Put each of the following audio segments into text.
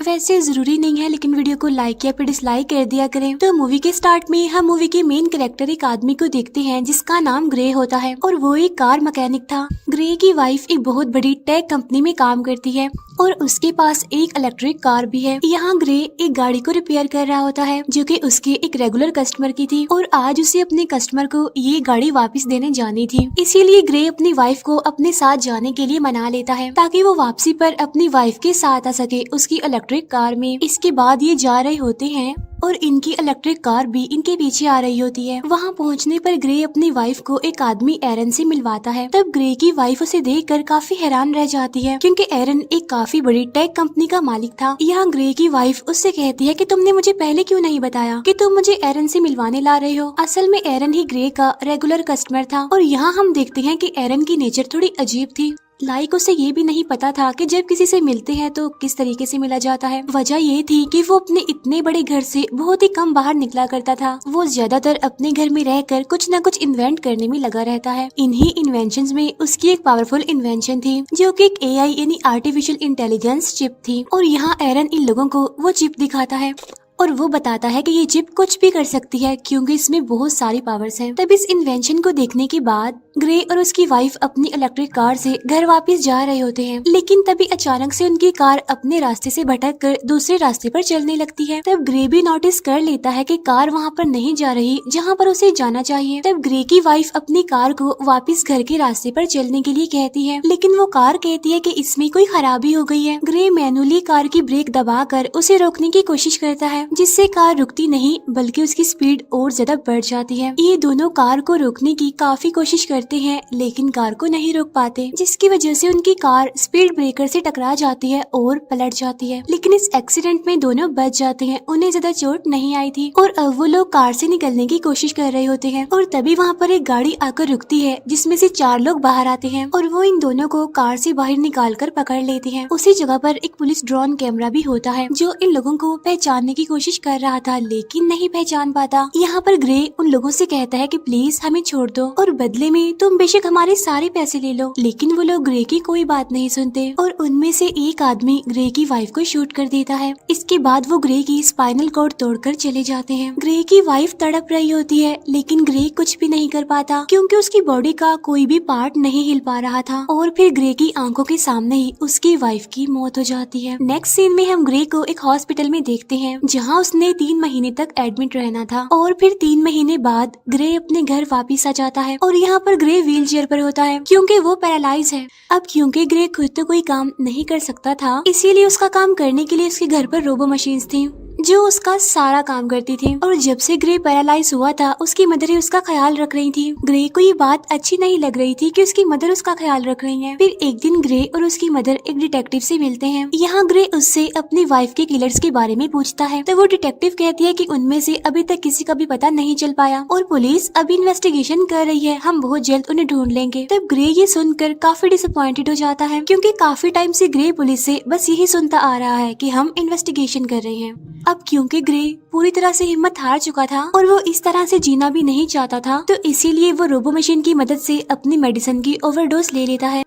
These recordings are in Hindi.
वैसे जरूरी नहीं है, लेकिन वीडियो को लाइक या फिर डिसलाइक कर दिया करें। तो मूवी के स्टार्ट में हम मूवी के मेन कैरेक्टर एक आदमी को देखते हैं जिसका नाम ग्रे होता है और वो एक कार मैकेनिक था। ग्रे की वाइफ एक बहुत बड़ी टेक कंपनी में काम करती है और उसके पास एक इलेक्ट्रिक कार भी है। यहाँ ग्रे एक गाड़ी को रिपेयर कर रहा होता है जो कि उसके एक रेगुलर कस्टमर की थी और आज उसे अपने कस्टमर को ये गाड़ी वापस देने जानी थी। इसीलिए ग्रे अपनी वाइफ को अपने साथ जाने के लिए मना लेता है ताकि वो वापसी पर अपनी वाइफ के साथ आ सके उसकी इलेक्ट्रिक कार में। इसके बाद ये जा रहे होते हैं और इनकी इलेक्ट्रिक कार भी इनके पीछे आ रही होती है। वहाँ पहुँचने पर ग्रे अपनी वाइफ को एक आदमी एरन से मिलवाता है। तब ग्रे की वाइफ उसे देखकर काफी हैरान रह जाती है क्योंकि एरन एक काफी बड़ी टेक कंपनी का मालिक था। यहाँ ग्रे की वाइफ उससे कहती है कि तुमने मुझे पहले क्यों नहीं बताया कि तुम मुझे एरन से मिलवाने ला रहे हो। असल में एरन ही ग्रे का रेगुलर कस्टमर था और यहाँ हम देखते हैं कि एरन की नेचर थोड़ी अजीब थी। लाइक उसे ये भी नहीं पता था कि जब किसी से मिलते हैं तो किस तरीके से मिला जाता है। वजह ये थी कि वो अपने इतने बड़े घर से बहुत ही कम बाहर निकला करता था। वो ज्यादातर अपने घर में रहकर कुछ न कुछ इन्वेंट करने में लगा रहता है। इन्हीं इन्वेंशंस में उसकी एक पावरफुल इन्वेंशन थी जो कि एक एआई यानी आर्टिफिशियल इंटेलिजेंस चिप थी और यहाँ एरन इन लोगों को वो चिप दिखाता है और वो बताता है कि ये चिप कुछ भी कर सकती है क्योंकि इसमें बहुत सारी पावर्स हैं। तब इस इन्वेंशन को देखने के बाद ग्रे और उसकी वाइफ अपनी इलेक्ट्रिक कार से घर वापस जा रहे होते हैं, लेकिन तभी अचानक से उनकी कार अपने रास्ते से भटक कर दूसरे रास्ते पर चलने लगती है। तब ग्रे भी नोटिस कर लेता है कि कार वहाँ पर नहीं जा रही जहाँ पर उसे जाना चाहिए। तब ग्रे की वाइफ अपनी कार को वापस घर के रास्ते पर चलने के लिए कहती है, लेकिन वो कार कहती है कि इसमें कोई खराबी हो गई है। ग्रे मैनुअली कार की ब्रेक दबाकर उसे रोकने की कोशिश करता है जिससे कार रुकती नहीं बल्कि उसकी स्पीड और ज्यादा बढ़ जाती है। ये दोनों कार को रोकने की काफी कोशिश करते हैं लेकिन कार को नहीं रोक पाते, जिसकी वजह से उनकी कार स्पीड ब्रेकर से टकरा जाती है और पलट जाती है। लेकिन इस एक्सीडेंट में दोनों बच जाते हैं, उन्हें ज्यादा चोट नहीं आई थी और अब वो लोग कार से निकलने की कोशिश कर रहे होते हैं और तभी वहाँ पर एक गाड़ी आकर रुकती है जिसमें से 4 लोग बाहर आते हैं और वो इन दोनों को कार से बाहर निकाल कर पकड़ लेते हैं। उसी जगह पर एक पुलिस ड्रोन कैमरा भी होता है जो इन लोगों को पहचानने की कोशिश कर रहा था लेकिन नहीं पहचान पाता। यहाँ पर ग्रे उन लोगों से कहता है कि प्लीज हमें छोड़ दो और बदले में तुम बेशक हमारे सारे पैसे ले लो, लेकिन वो लोग ग्रे की कोई बात नहीं सुनते और उनमें से एक आदमी ग्रे की वाइफ को शूट कर देता है। इसके बाद वो ग्रे की स्पाइनल कॉर्ड तोड़कर चले जाते हैं। ग्रे की वाइफ तड़प रही होती है लेकिन ग्रे कुछ भी नहीं कर पाता क्योंकि उसकी बॉडी का कोई भी पार्ट नहीं हिल पा रहा था और फिर ग्रे की आंखों के सामने ही उसकी वाइफ की मौत हो जाती है। नेक्स्ट सीन में हम ग्रे को एक हॉस्पिटल में देखते हैं जहाँ उसने 3 महीने तक एडमिट रहना था और फिर 3 महीने बाद ग्रे अपने घर वापिस आ जाता है और यहाँ पर ग्रे व्हील चेयर पर होता है क्योंकि वो पैरालाइज है। अब क्योंकि ग्रे खुद तो कोई काम नहीं कर सकता था इसीलिए उसका काम करने के लिए उसके घर पर रोबो मशीन्स थी जो उसका सारा काम करती थी और जब से ग्रे पैरालाइज हुआ था उसकी मदर ही उसका ख्याल रख रही थी। ग्रे को ये बात अच्छी नहीं लग रही थी कि उसकी मदर उसका ख्याल रख रही है। फिर एक दिन ग्रे और उसकी मदर एक डिटेक्टिव से मिलते हैं। यहाँ ग्रे उससे अपनी वाइफ के किलर्स के बारे में पूछता है तो वो डिटेक्टिव कहती है कि उनमें से अभी तक किसी का भी पता नहीं चल पाया और पुलिस अभी इन्वेस्टिगेशन कर रही है, हम बहुत जल्द उन्हें ढूंढ लेंगे। तब ग्रे ये सुनकर काफी डिसअपॉइंटेड हो जाता है क्योंकि काफी टाइम से ग्रे पुलिस से बस यही सुनता आ रहा है कि हम इन्वेस्टिगेशन कर रहे हैं। अब क्योंकि ग्रे पूरी तरह से हिम्मत हार चुका था और वो इस तरह से जीना भी नहीं चाहता था तो इसीलिए वो रोबो मशीन की मदद से अपनी मेडिसिन की ओवरडोज ले लेता है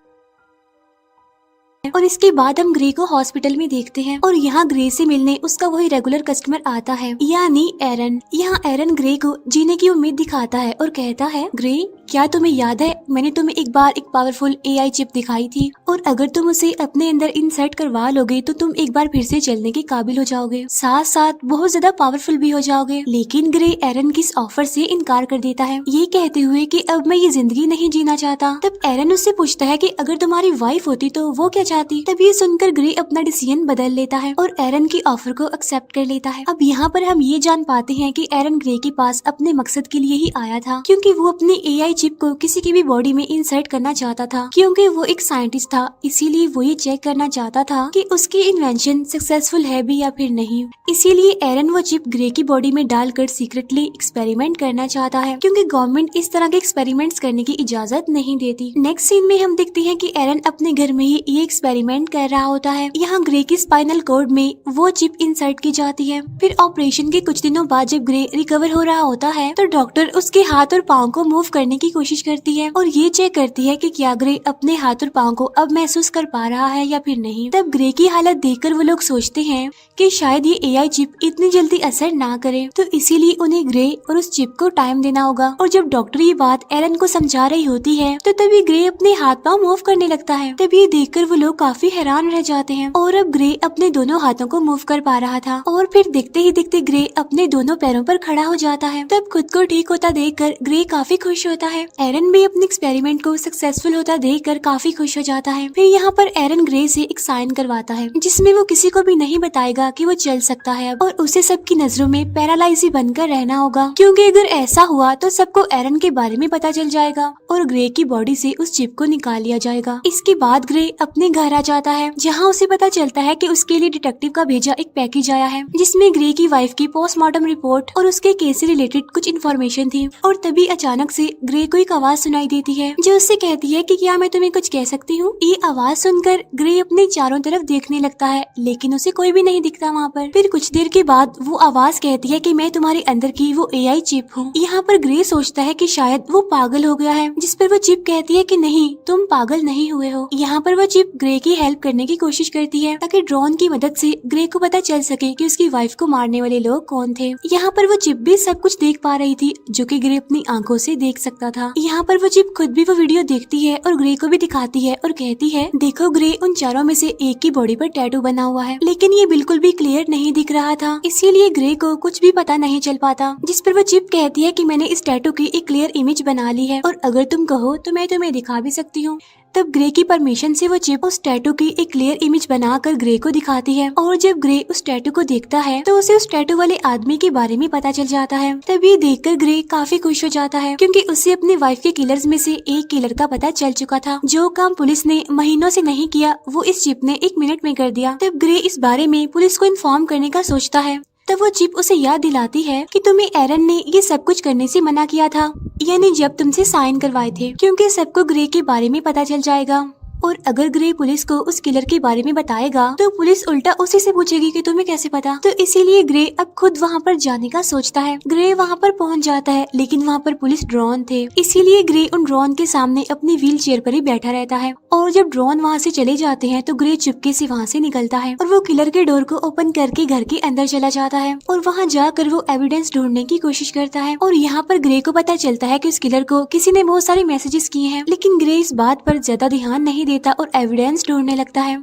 और इसके बाद हम ग्रे को हॉस्पिटल में देखते हैं और यहाँ ग्रे से मिलने उसका वही रेगुलर कस्टमर आता है यानी एरन। यहाँ एरन ग्रे को जीने की उम्मीद दिखाता है और कहता है, ग्रे क्या तुम्हें याद है मैंने तुम्हें एक बार एक पावरफुल एआई चिप दिखाई थी और अगर तुम उसे अपने अंदर इंसर्ट करवा लोगे तो तुम एक बार फिर से चलने के काबिल हो जाओगे, साथ साथ बहुत ज्यादा पावरफुल भी हो जाओगे। लेकिन ग्रे एरन की इस ऑफर से इनकार कर देता है ये कहते हुए कि अब मैं ये जिंदगी नहीं जीना चाहता। तब एरन उससे पूछता है कि अगर तुम्हारी वाइफ होती तो वो क्या चाहती। तब ये सुनकर ग्रे अपना डिसीजन बदल लेता है और एरन की ऑफर को एक्सेप्ट कर लेता है। अब यहाँ पर हम ये जान पाते हैं कि एरन ग्रे के पास अपने मकसद के लिए ही आया था क्योंकि वो अपनी एआई चिप को किसी की भी बॉडी में इंसर्ट करना चाहता था क्योंकि वो एक साइंटिस्ट था, इसीलिए वो ये चेक करना चाहता था कि उसकी इन्वेंशन सक्सेसफुल है भी या फिर नहीं। इसीलिए एरन वो चिप ग्रे की बॉडी में डालकर सीक्रेटली एक्सपेरिमेंट करना चाहता है क्योंकि गवर्नमेंट इस तरह के एक्सपेरिमेंट्स करने की इजाजत नहीं देती। नेक्स्ट सीन में हम देखते हैं कि एरन अपने घर में ही ये एक्सपेरिमेंट कर रहा होता है। यहाँ ग्रे की स्पाइनल कॉर्ड में वो चिप इंसर्ट की जाती है। फिर ऑपरेशन के कुछ दिनों बाद जब ग्रे रिकवर हो रहा होता है तो डॉक्टर उसके हाथ और पाँव को मूव करने की कोशिश करती है और ये चेक करती है कि क्या ग्रे अपने हाथ और पाँव को अब महसूस कर पा रहा है या फिर नहीं। तब ग्रे की हालत देखकर वो लोग सोचते हैं कि शायद ये एआई चिप इतनी जल्दी असर ना करे, तो इसीलिए उन्हें ग्रे और उस चिप को टाइम देना होगा। और जब डॉक्टर ये बात एरन को समझा रही होती है तो तभी ग्रे अपने हाथ पाँव मूव करने लगता है। तब ये देखकर वो लोग काफी हैरान रह जाते हैं और अब ग्रे अपने दोनों हाथों को मूव कर पा रहा था और फिर देखते ही देखते ग्रे अपने दोनों पैरों पर खड़ा हो जाता है। तब खुद को ठीक होता देखकर ग्रे काफी खुश होता है। एरन भी अपने एक्सपेरिमेंट को सक्सेसफुल होता देखकर काफी खुश हो जाता है। फिर यहाँ पर एरन ग्रे से एक साइन करवाता है जिसमें वो किसी को भी नहीं बताएगा कि वो चल सकता है अब, और उसे सबकी नजरों में पैरालाइज ही बनकर रहना होगा, क्योंकि अगर ऐसा हुआ तो सबको एरन के बारे में पता चल जाएगा और ग्रे की बॉडी से उस चिप को निकाल लिया जाएगा। इसके बाद ग्रे अपने घर आ जाता है जहाँ उसे पता चलता है कि उसके लिए डिटेक्टिव का भेजा एक पैकेज आया है जिसमें ग्रे की वाइफ की पोस्टमार्टम रिपोर्ट और उसके केस से रिलेटेड कुछ इन्फॉर्मेशन थी। और तभी अचानक से ग्रे को एक आवाज सुनाई देती है जो उससे कहती है कि क्या मैं तुम्हें कुछ कह सकती हूँ। ये आवाज सुनकर ग्रे अपने चारों तरफ देखने लगता है लेकिन उसे कोई भी नहीं दिखता वहाँ पर। फिर कुछ देर के बाद वो आवाज कहती है कि मैं तुम्हारे अंदर की वो एआई चिप हूँ। यहाँ पर ग्रे सोचता है कि शायद वो पागल हो गया है, जिस पर वो चिप कहती है कि नहीं, तुम पागल नहीं हुए हो। यहाँ पर वो चिप ग्रे की हेल्प करने की कोशिश करती है ताकि ड्रोन की मदद से ग्रे को पता चल सके कि उसकी वाइफ को मारने वाले लोग कौन थे। यहाँ पर वो चिप भी सब कुछ देख पा रही थी जो कि ग्रे अपनी आंखों से देख सकता था। यहाँ पर वो चिप खुद भी वो वीडियो देखती है और ग्रे को भी दिखाती है और कहती है देखो ग्रे, उन चारों में से एक की बॉडी पर टैटू बना हुआ है लेकिन ये बिल्कुल भी क्लियर नहीं दिख रहा था, इसीलिए ग्रे को कुछ भी पता नहीं चल पाता। जिस पर वो चिप कहती है कि मैंने इस टैटू की एक क्लियर इमेज बना ली है और अगर तुम कहो तो मैं तुम्हें दिखा भी सकती हूँ। तब ग्रे की परमिशन से वो चिप उस टैटू की एक क्लियर इमेज बनाकर ग्रे को दिखाती है और जब ग्रे उस टैटू को देखता है तो उसे उस टैटू वाले आदमी के बारे में पता चल जाता है। तब ये देखकर ग्रे काफी खुश हो जाता है क्योंकि उसे अपने वाइफ के किलर्स में से एक किलर का पता चल चुका था। जो काम पुलिस ने महीनों से नहीं किया वो इस चिप ने 1 मिनट में कर दिया। तब ग्रे इस बारे में पुलिस को इन्फॉर्म करने का सोचता है। तब वो चिप उसे याद दिलाती है कि तुम्हें एरन ने ये सब कुछ करने से मना किया था, यानी जब तुमसे साइन करवाए थे, क्योंकि सबको ग्रे के बारे में पता चल जाएगा और अगर ग्रे पुलिस को उस किलर के बारे में बताएगा तो पुलिस उल्टा उसी से पूछेगी कि तुम्हें कैसे पता। तो इसीलिए ग्रे अब खुद वहाँ पर जाने का सोचता है। ग्रे वहाँ पर पहुँच जाता है लेकिन वहाँ पर पुलिस ड्रोन थे, इसीलिए ग्रे उन ड्रोन के सामने अपनी व्हील चेयर पर ही बैठा रहता है और जब ड्रोन वहाँ से चले जाते हैं तो ग्रे चुपके से वहाँ से निकलता है और वो किलर के डोर को ओपन करके घर के अंदर चला जाता है और वहाँ जाकर वो एविडेंस ढूंढने की कोशिश करता है। और यहाँ पर ग्रे को पता चलता है कि उस किलर को किसी ने बहुत सारे मैसेजेस किए हैं, लेकिन ग्रे इस बात पर ज्यादा ध्यान नहीं देता और एविडेंस ढूंढने लगता है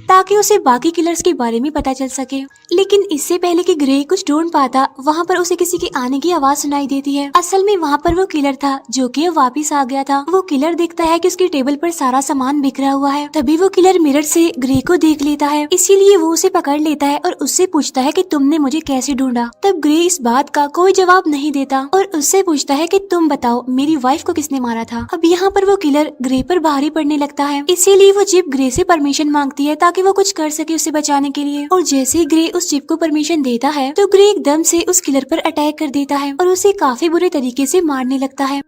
ताकि उसे बाकी किलर्स के बारे में पता चल सके। लेकिन इससे पहले कि ग्रे कुछ ढूंढ पाता वहाँ पर उसे किसी के आने की आवाज सुनाई देती है। असल में वहाँ पर वो किलर था जो कि वापस आ गया था। वो किलर देखता है कि उसकी टेबल पर सारा सामान बिखरा हुआ है। तभी वो किलर मिरर से ग्रे को देख लेता है, इसीलिए वो उसे पकड़ लेता है और उससे पूछता है कि तुमने मुझे कैसे ढूंढा। तब ग्रे इस बात का कोई जवाब नहीं देता और उससे पूछता है कि तुम बताओ मेरी वाइफ को किसने मारा था। अब यहाँ पर वो किलर ग्रे पर भारी पड़ने लगता है, इसीलिए वो चिप ग्रे से परमिशन मांगती है ताकि वो कुछ कर सके उसे बचाने के लिए। और जैसे ही ग्रे उस चिप को परमिशन देता है तो ग्रे एकदम से उस किलर पर अटैक कर देता है और उसे काफी बुरे तरीके से मारने लगता है।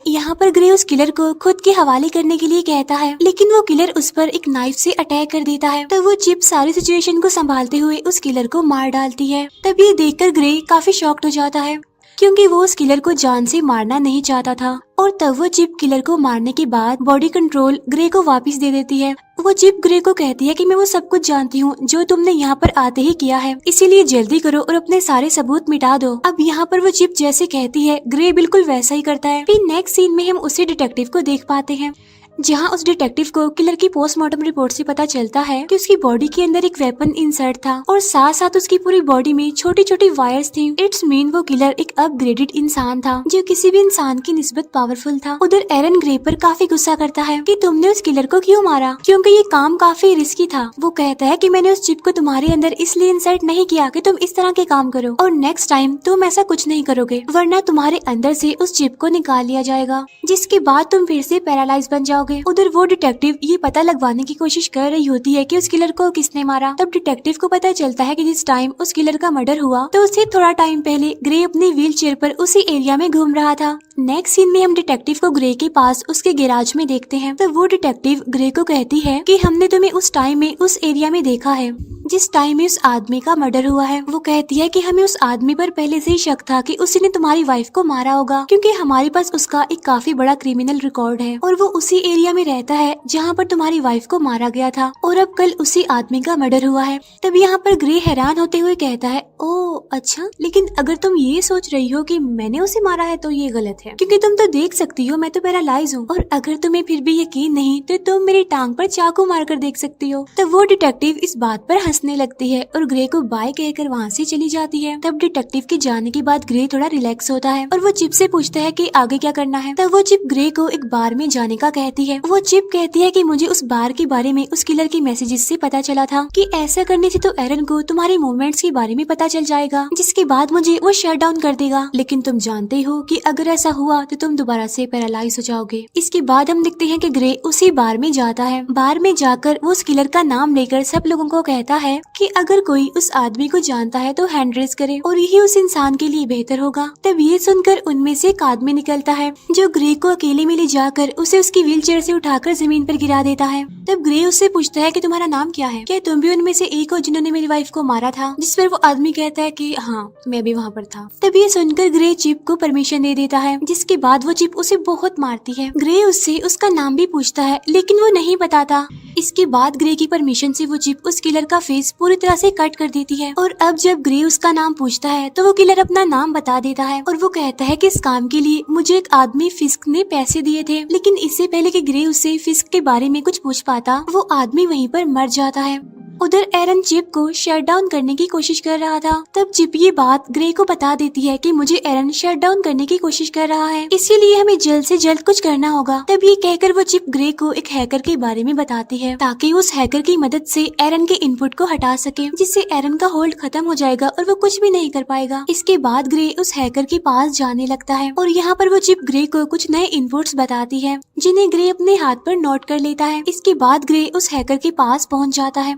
यहाँ पर ग्रे उस किलर को खुद के हवाले करने के लिए कहता है, लेकिन वो किलर उस पर एक नाइफ से अटैक कर देता है। तो वो चिप सारी सिचुएशन को संभालते हुए उस किलर को मार डालती है। तब ये देखकर ग्रे काफी शॉक्ड हो जाता है क्योंकि वो उस किलर को जान से मारना नहीं चाहता था। और तब वो चिप किलर को मारने के बाद बॉडी कंट्रोल ग्रे को वापस दे देती है। वो चिप ग्रे को कहती है कि मैं वो सब कुछ जानती हूँ जो तुमने यहाँ पर आते ही किया है, इसीलिए जल्दी करो और अपने सारे सबूत मिटा दो। अब यहाँ पर वो चिप जैसे कहती है ग्रे बिल्कुल वैसा ही करता है। फिर नेक्स्ट सीन में हम उसी डिटेक्टिव को देख पाते हैं जहाँ उस डिटेक्टिव को किलर की पोस्टमार्टम रिपोर्ट से पता चलता है कि उसकी बॉडी के अंदर एक वेपन इंसर्ट था और साथ साथ उसकी पूरी बॉडी में छोटी छोटी वायर्स थी। इट्स मीन वो किलर एक अपग्रेडेड इंसान था जो किसी भी इंसान की निस्बत पावरफुल था। उधर एरन ग्रे पर काफी गुस्सा करता है कि तुमने उस किलर को क्यों मारा, क्योंकि ये काम काफी रिस्की था। वो कहता है कि मैंने उस चिप को तुम्हारे अंदर इसलिए इंसर्ट नहीं किया कि तुम इस तरह के काम करो और नेक्स्ट टाइम तुम ऐसा कुछ नहीं करोगे, वरना तुम्हारे अंदर से उस चिप को निकाल लिया जाएगा, जिसके बाद तुम फिर से पैरालाइज बन जाओगे जाओगे। उधर वो डिटेक्टिव ये पता लगवाने की कोशिश कर रही होती है कि उस किलर को किसने मारा। तब डिटेक्टिव को पता चलता है कि जिस टाइम उस किलर का मर्डर हुआ तो उससे थोड़ा टाइम पहले ग्रे अपनी व्हील चेयर पर उसी एरिया में घूम रहा था। नेक्स्ट सीन में हम डिटेक्टिव को ग्रे के पास उसके गैराज में देखते हैं। तो वो डिटेक्टिव ग्रे को कहती है कि हमने तुम्हें उस टाइम में उस एरिया में देखा है जिस टाइम में उस आदमी का मर्डर हुआ है। वो कहती है कि हमें उस आदमी पर पहले से ही शक था कि उसने तुम्हारी वाइफ को मारा होगा, क्योंकि हमारे पास उसका एक काफी बड़ा क्रिमिनल रिकॉर्ड है और वो उसी एरिया में रहता है जहाँ पर तुम्हारी वाइफ को मारा गया था और अब कल उसी आदमी का मर्डर हुआ है। तब यहाँ पर ग्रे हैरान होते हुए कहता है, ओ अच्छा, लेकिन अगर तुम ये सोच रही हो कि मैंने उसे मारा है तो ये गलत है, क्योंकि तुम तो देख सकती हो मैं तो पैरालाइज हूँ, और अगर तुम्हें फिर भी यकीन नहीं तो तुम मेरी टांग पर चाकू मार कर देख सकती हो। तब वो डिटेक्टिव इस बात पर हंसने लगती है और ग्रे को बाय कहकर वहाँ से चली जाती है। तब डिटेक्टिव के जाने के बाद ग्रे थोड़ा रिलैक्स होता है और वो चिप से पूछता है कि आगे क्या करना है। तब वो चिप ग्रे को एक बार में जाने का कहती है। वो चिप कहती है कि मुझे उस बार के बारे में उस किलर की मैसेजेस से पता चला था कि ऐसा करने से तो एरन को तुम्हारे मूवमेंट्स के बारे में पता चल जाएगा, जिसके बाद मुझे वो शट डाउन कर देगा। लेकिन तुम जानते हो कि अगर ऐसा हुआ तो तुम दोबारा से पैरालाइज हो जाओगे। इसके बाद हम देखते हैं कि ग्रे उसी बार में जाता है। बार में जाकर वो उस किलर का नाम लेकर सब लोगों को कहता है कि अगर कोई उस आदमी को जानता है तो हैंड रेस करे और यही उस इंसान के लिए बेहतर होगा। तब ये सुनकर उनमें से एक आदमी निकलता है जो ग्रे को अकेले में ले जाकर उसे उसकी व्हील चेयर से उठाकर जमीन पर गिरा देता है। तब ग्रे उससे पूछता है कि तुम्हारा नाम क्या है, क्या तुम भी उनमें से एक हो जिन्होंने मेरी वाइफ को मारा था? जिस पर वो आदमी कहता है कि हाँ, मैं भी वहाँ पर था। तब ये सुनकर ग्रे चिप को परमिशन दे देता है, जिसके बाद वो चिप उसे बहुत मारती है। ग्रे उससे उसका नाम भी पूछता है लेकिन वो नहीं बताता। इसके बाद ग्रे की परमिशन से वो चिप उस किलर का फेस पूरी तरह से कट कर देती है और अब जब ग्रे उसका नाम पूछता है तो वो किलर अपना नाम बता देता है और वो कहता है कि इस काम के लिए मुझे एक आदमी फिस्क ने पैसे दिए थे। लेकिन इससे पहले कि ग्रे उससे फिस्क के बारे में कुछ पूछ पाता, वो आदमी वहीं पर मर जाता है। उधर एरन चिप को शट डाउन करने की कोशिश कर रहा था। तब चिप ये बात ग्रे को बता देती है कि मुझे एरन शट डाउन करने की कोशिश कर रहा है, इसीलिए हमें जल्द से जल्द कुछ करना होगा। तब ये कहकर वो चिप ग्रे को एक हैकर के बारे में बताती है ताकि उस हैकर की मदद से एरन के इनपुट को हटा सके, जिससे एरन का होल्ड खत्म हो जाएगा और वो कुछ भी नहीं कर पाएगा। इसके बाद ग्रे उस हैकर के पास जाने लगता है और यहाँ पर वो चिप ग्रे को कुछ नए इनपुट्स बताती है जिन्हें ग्रे अपने हाथ पर नोट कर लेता है। इसके बाद ग्रे उस हैकर के पास पहुँच जाता है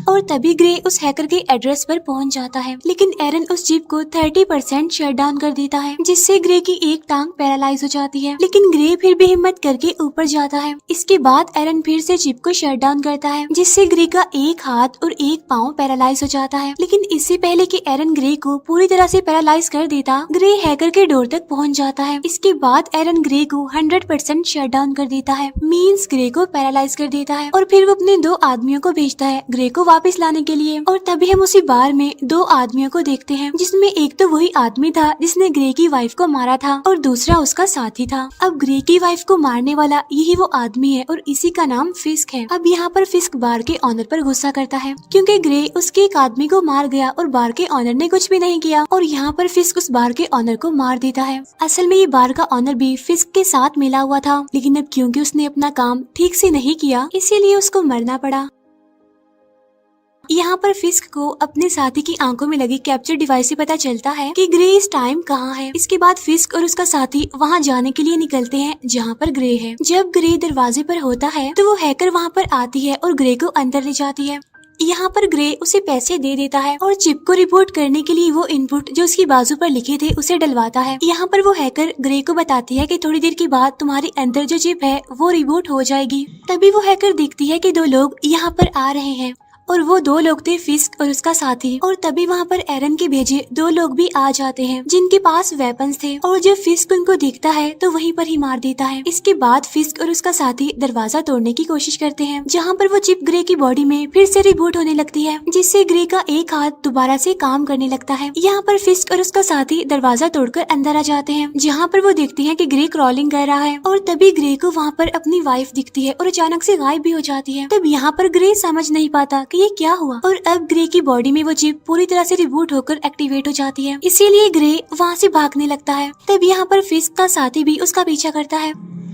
और तभी ग्रे उस हैकर के एड्रेस पर पहुंच जाता है। लेकिन एरन उस चिप को 30% शट डाउन कर देता है, जिससे ग्रे की एक टांग पैरालाइज हो जाती है। लेकिन ग्रे फिर भी हिम्मत करके ऊपर जाता है। इसके बाद एरन फिर से चिप को शट डाउन करता है, जिससे ग्रे का एक हाथ और एक पाँव पैरालाइज हो जाता है। लेकिन इससे पहले कि एरन ग्रे को पूरी तरह से पैरालाइज कर देता, ग्रे हैकर के डोर तक पहुँच जाता है। इसके बाद एरन ग्रे को 100% शट डाउन कर देता है, मीन्स ग्रे को पैरालाइज कर देता है और फिर वो अपने 2 आदमियों को भेजता है ग्रे को वापस लाने के लिए। और तभी हम उसी बार में 2 आदमियों को देखते हैं, जिसमें एक तो वही आदमी था जिसने ग्रे की वाइफ को मारा था और दूसरा उसका साथी था। अब ग्रे की वाइफ को मारने वाला यही वो आदमी है और इसी का नाम फिस्क है। अब यहाँ पर फिस्क बार के ऑनर पर गुस्सा करता है क्योंकि ग्रे उसके एक आदमी को मार गया और बार के ऑनर ने कुछ भी नहीं किया, और यहाँ पर फिस्क उस बार के ऑनर को मार देता है। असल में ये बार का ऑनर भी फिस्क के साथ मिला हुआ था, लेकिन अब क्योंकि उसने अपना काम ठीक से नहीं किया इसीलिए उसको मरना पड़ा। यहाँ पर फिस्क को अपने साथी की आंखों में लगी कैप्चर डिवाइस से पता चलता है कि ग्रे इस टाइम कहाँ है। इसके बाद फिस्क और उसका साथी वहाँ जाने के लिए निकलते हैं जहाँ पर ग्रे है। जब ग्रे दरवाजे पर होता है तो वो हैकर वहाँ पर आती है और ग्रे को अंदर ले जाती है। यहाँ पर ग्रे उसे पैसे दे देता है और चिप को रिपोर्ट करने के लिए वो इनपुट जो उसकी बाजू पर लिखे थे उसे डलवाता है। यहाँ पर वो हैकर ग्रे को बताती है कि थोड़ी देर के बाद तुम्हारे अंदर जो चिप है वो रिबूट हो जाएगी। तभी वो हैकर देखती है कि 2 लोग यहाँ पर आ रहे हैं और वो 2 लोग थे फिस्क और उसका साथी। और तभी वहाँ पर एरन के भेजे 2 लोग भी आ जाते हैं जिनके पास वेपन्स थे, और जब फिस्क उनको देखता है तो वहीं पर ही मार देता है। इसके बाद फिस्क और उसका साथी दरवाजा तोड़ने की कोशिश करते हैं, जहाँ पर वो चिप ग्रे की बॉडी में फिर से रिबूट होने लगती है, जिससे ग्रे का एक हाथ दोबारा से काम करने लगता है। यहाँ पर फिस्क और उसका साथी दरवाजा तोड़कर अंदर आ जाते हैं, जहाँ पर वो देखते हैं कि ग्रे क्रॉलिंग कर रहा है और तभी ग्रे को वहाँ पर अपनी वाइफ दिखती है और अचानक से गायब भी हो जाती है। तब यहाँ पर ग्रे समझ नहीं पाता कि ये क्या हुआ, और अब ग्रे की बॉडी में वो चिप पूरी तरह से रिबूट होकर एक्टिवेट हो जाती है, इसीलिए ग्रे वहाँ से भागने लगता है। तब यहाँ पर फिस्क का साथी भी उसका पीछा करता है।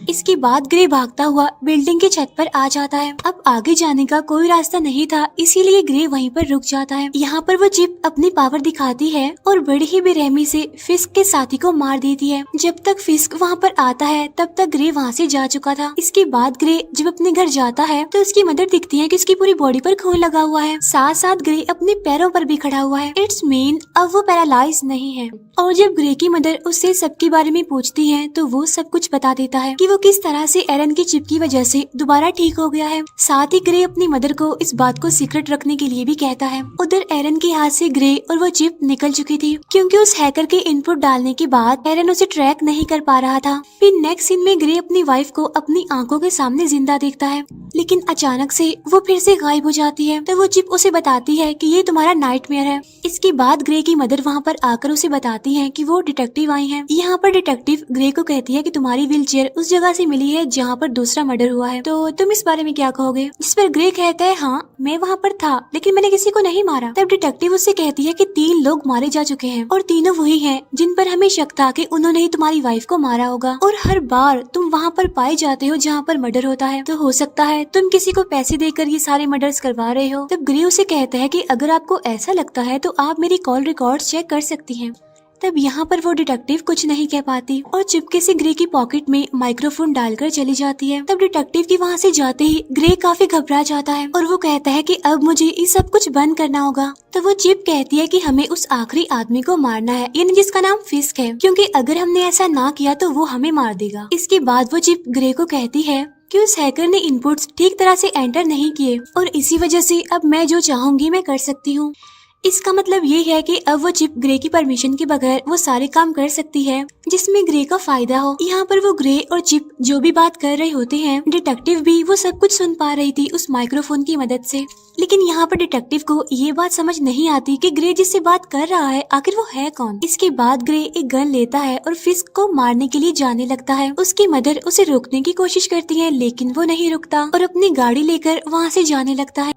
इसके बाद ग्रे भागता हुआ बिल्डिंग के छत पर आ जाता है। अब आगे जाने का कोई रास्ता नहीं था, इसीलिए ग्रे वहीं पर रुक जाता है। यहाँ पर वो चिप अपनी पावर दिखाती है और बड़ी ही बेरहमी से फिस्क के साथी को मार देती है। जब तक फिस्क वहाँ पर आता है तब तक ग्रे वहाँ से जा चुका था। इसके बाद ग्रे जब अपने घर जाता है तो उसकी मदर दिखती है कि उसकी पूरी बॉडी पर खून लगा हुआ है, साथ साथ ग्रे अपने पैरों पर भी खड़ा हुआ है। इट्स मीन अब वो पैरालाइज नहीं है। और जब ग्रे की मदर उससे सबके बारे में पूछती है तो वो सब कुछ बता देता है कि वो किस तरह से एरन की चिप की वजह से दोबारा ठीक हो गया है। साथ ही ग्रे अपनी मदर को इस बात को सीक्रेट रखने के लिए भी कहता है। उधर एरन के हाथ से ग्रे और वो चिप निकल चुकी थी, क्योंकि उस हैकर के इनपुट डालने के बाद एरन उसे ट्रैक नहीं कर पा रहा था। फिर नेक्स्ट सीन में ग्रे अपनी वाइफ को अपनी आंखों के सामने जिंदा देखता है, लेकिन अचानक से वो फिर से गायब हो जाती है। तो वो चिप उसे बताती है कि ये तुम्हारा नाइटमेयर है। इसके बाद ग्रे की मदर वहाँ पर आकर उसे बताती है कि वो डिटेक्टिव आई हैं। यहाँ पर डिटेक्टिव ग्रे को कहती है कि तुम्हारी व्हीलचेयर उस जगह से मिली है जहाँ पर दूसरा मर्डर हुआ है, तो तुम इस बारे में क्या कहोगे? जिस पर ग्रे कहता है हाँ मैं वहाँ पर था, लेकिन मैंने किसी को नहीं मारा। तब डिटेक्टिव उससे कहती है कि 3 लोग मारे जा चुके हैं और तीनों वही हैं जिन पर हमें शक था कि उन्होंने ही तुम्हारी वाइफ को मारा होगा, और हर बार तुम वहाँ पर पाए जाते हो जहाँ पर मर्डर होता है, तो हो सकता है तुम किसी को पैसे देकर ये सारे मर्डर्स करवा रहे हो। तब ग्रे उसे कहता है कि अगर आपको ऐसा लगता है तो आप मेरी कॉल रिकॉर्ड्स चेक कर सकती हैं। तब यहाँ पर वो डिटेक्टिव कुछ नहीं कह पाती और चुपके से ग्रे की पॉकेट में माइक्रोफोन डालकर चली जाती है। तब डिटेक्टिव की वहाँ से जाते ही ग्रे काफी घबरा जाता है और वो कहता है कि अब मुझे ये सब कुछ बंद करना होगा। तो वो चिप कहती है कि हमें उस आखिरी आदमी को मारना है, यानी जिसका नाम फिस्क है, क्योंकि अगर हमने ऐसा ना किया तो वो हमें मार देगा। इसके बाद वो चिप ग्रे को कहती है कि उस हैकर ने इनपुट्स ठीक तरह से एंटर नहीं किए और इसी वजह से अब मैं जो चाहूंगी मैं कर सकती हूँ। इसका मतलब ये है कि अब वो चिप ग्रे की परमिशन के बगैर वो सारे काम कर सकती है जिसमें ग्रे का फायदा हो। यहाँ पर वो ग्रे और चिप जो भी बात कर रहे होते हैं, डिटेक्टिव भी वो सब कुछ सुन पा रही थी उस माइक्रोफोन की मदद से। लेकिन यहाँ पर डिटेक्टिव को ये बात समझ नहीं आती कि ग्रे जिससे बात कर रहा है आखिर वो है कौन। इसके बाद ग्रे एक गन लेता है और फिस्क को मारने के लिए जाने लगता है। उसकी मदर उसे रोकने की कोशिश करती है, लेकिन वो नहीं रुकता और अपनी गाड़ी लेकर वहाँ से जाने लगता है।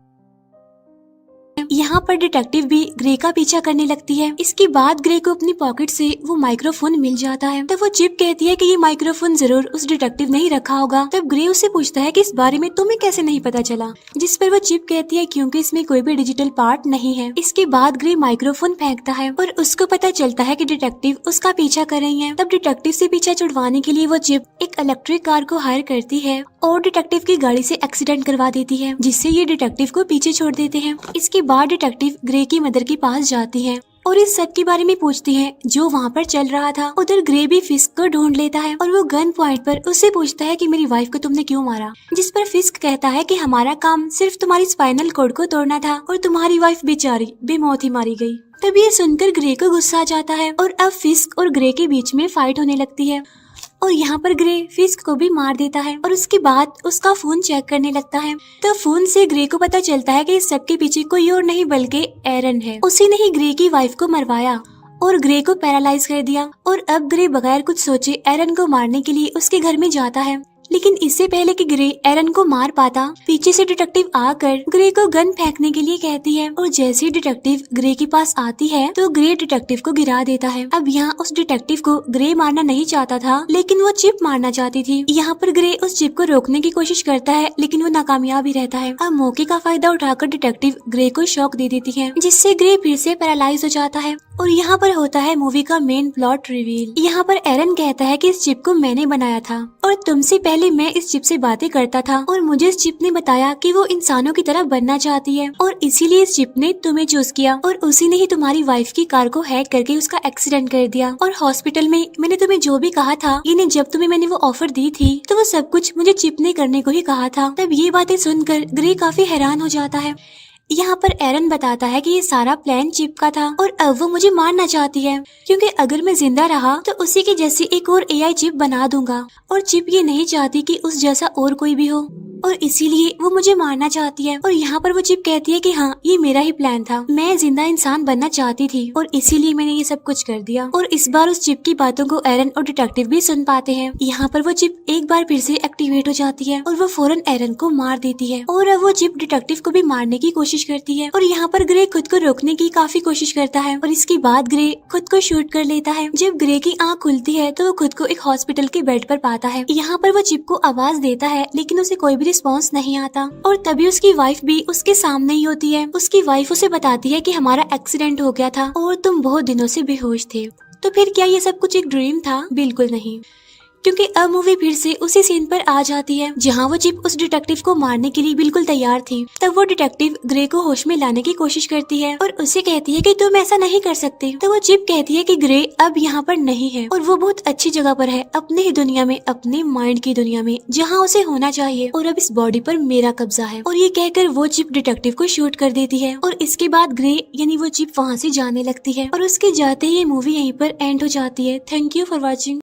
यहाँ पर डिटेक्टिव भी ग्रे का पीछा करने लगती है। इसके बाद ग्रे को अपनी पॉकेट से वो माइक्रोफोन मिल जाता है। तब वो चिप कहती है कि ये माइक्रोफोन जरूर उस डिटेक्टिव ने ही रखा होगा। तब ग्रे उससे पूछता है कि इस बारे में तुम्हें कैसे नहीं पता चला, जिस पर वो चिप कहती है क्योंकि इसमें कोई भी डिजिटल पार्ट नहीं है। इसके बाद ग्रे माइक्रोफोन फेंकता है और उसको पता चलता है कि डिटेक्टिव उसका पीछा कर रही है। तब डिटेक्टिव से पीछा छुड़वाने के लिए वो चिप एक इलेक्ट्रिक कार को हायर करती है और डिटेक्टिव की गाड़ी से एक्सीडेंट करवा देती है, जिससे ये डिटेक्टिव को पीछे छोड़ देते हैं। इसके बाद डिटेक्टिव ग्रे की मदर के पास जाती है और इस सब के बारे में पूछती है जो वहाँ पर चल रहा था। उधर ग्रे भी फिस्क को ढूंढ लेता है और वो गन पॉइंट पर उससे पूछता है कि मेरी वाइफ को तुमने क्यों मारा, जिस पर फिस्क कहता है कि हमारा काम सिर्फ तुम्हारी स्पाइनल कॉर्ड को तोड़ना था और तुम्हारी वाइफ बेचारी बेमौत ही मारी गई। तब ये सुनकर ग्रे को गुस्सा आ जाता है और अब फिस्क और ग्रे के बीच में फाइट होने लगती है और यहाँ पर ग्रे फिस्क को भी मार देता है और उसके बाद उसका फोन चेक करने लगता है। तो फोन से ग्रे को पता चलता है कि इस सब के पीछे कोई और नहीं बल्कि एरन है। उसी ने ही ग्रे की वाइफ को मरवाया और ग्रे को पैरालाइज कर दिया और अब ग्रे बगैर कुछ सोचे एरन को मारने के लिए उसके घर में जाता है। लेकिन इससे पहले कि ग्रे एरन को मार पाता, पीछे से डिटेक्टिव आकर ग्रे को गन फेंकने के लिए कहती है और जैसे ही डिटेक्टिव ग्रे के पास आती है तो ग्रे डिटेक्टिव को गिरा देता है। अब यहाँ उस डिटेक्टिव को ग्रे मारना नहीं चाहता था, लेकिन वो चिप मारना चाहती थी। यहाँ पर ग्रे उस चिप को रोकने की कोशिश करता है, लेकिन वो नाकामयाब ही रहता है। अब मौके का फायदा उठाकर डिटेक्टिव ग्रे को शॉक दे देती है, जिससे ग्रे फिर से पैरालाइज हो जाता है। और यहाँ पर होता है मूवी का मेन प्लॉट रिवील। यहाँ पर एरन कहता है कि इस चिप को मैंने बनाया था और तुमसे पहले मैं इस चिप से बातें करता था और मुझे इस चिप ने बताया कि वो इंसानों की तरह बनना चाहती है और इसीलिए इस चिप ने तुम्हें चूज किया और उसी ने ही तुम्हारी वाइफ की कार को हैक करके उसका एक्सीडेंट कर दिया। और हॉस्पिटल में मैंने तुम्हें जो भी कहा था, यानी जब तुम्हें मैंने वो ऑफर दी थी, तो वो सब कुछ मुझे चिप ने करने को ही कहा था। तब ये बातें सुनकर ग्रे काफी हैरान हो जाता है। यहाँ पर एरन बताता है कि ये सारा प्लान चिप का था और अब वो मुझे मारना चाहती है, क्योंकि अगर मैं जिंदा रहा तो उसी के जैसी एक और एआई चिप बना दूंगा और चिप ये नहीं चाहती कि उस जैसा और कोई भी हो। और इसीलिए वो मुझे मारना चाहती है। और यहाँ पर वो चिप कहती है कि हाँ, ये मेरा ही प्लान था, मैं जिंदा इंसान बनना चाहती थी और इसीलिए मैंने ये सब कुछ कर दिया। और इस बार उस चिप की बातों को एरन और डिटेक्टिव भी सुन पाते हैं। यहाँ पर वो चिप एक बार फिर से एक्टिवेट हो जाती है और वो फौरन एरन को मार देती है और वो चिप डिटेक्टिव को भी मारने की कोशिश करती है। और यहाँ पर ग्रे खुद को रोकने की काफी कोशिश करता है और इसके बाद ग्रे खुद को शूट कर लेता है। जब ग्रे की आंख खुलती है तो वो खुद को एक हॉस्पिटल के बेड पर पाता है। यहाँ पर वो चिप को आवाज देता है लेकिन उसे कोई भी रिस्पॉन्स नहीं आता और तभी उसकी वाइफ भी उसके सामने ही होती है। उसकी वाइफ उसे बताती है कि हमारा एक्सीडेंट हो गया था और तुम बहुत दिनों से बेहोश थे। तो फिर क्या ये सब कुछ एक ड्रीम था? बिल्कुल नहीं, क्योंकि अब मूवी फिर से उसी सीन पर आ जाती है जहाँ वो चिप उस डिटेक्टिव को मारने के लिए बिल्कुल तैयार थी। तब वो डिटेक्टिव ग्रे को होश में लाने की कोशिश करती है और उसे कहती है कि तुम ऐसा नहीं कर सकते। तो वो चिप कहती है कि ग्रे अब यहाँ पर नहीं है और वो बहुत अच्छी जगह पर है, अपने ही दुनिया में, अपने माइंड की दुनिया में, जहाँ उसे होना चाहिए और अब इस बॉडी पर मेरा कब्जा है। और ये कहकर वो चिप डिटेक्टिव को शूट कर देती है और इसके बाद ग्रे यानी वो चिप वहाँ से जाने लगती है और उसके जाते ही ये मूवी यहीं पर एंड हो जाती है। Thank you for watching.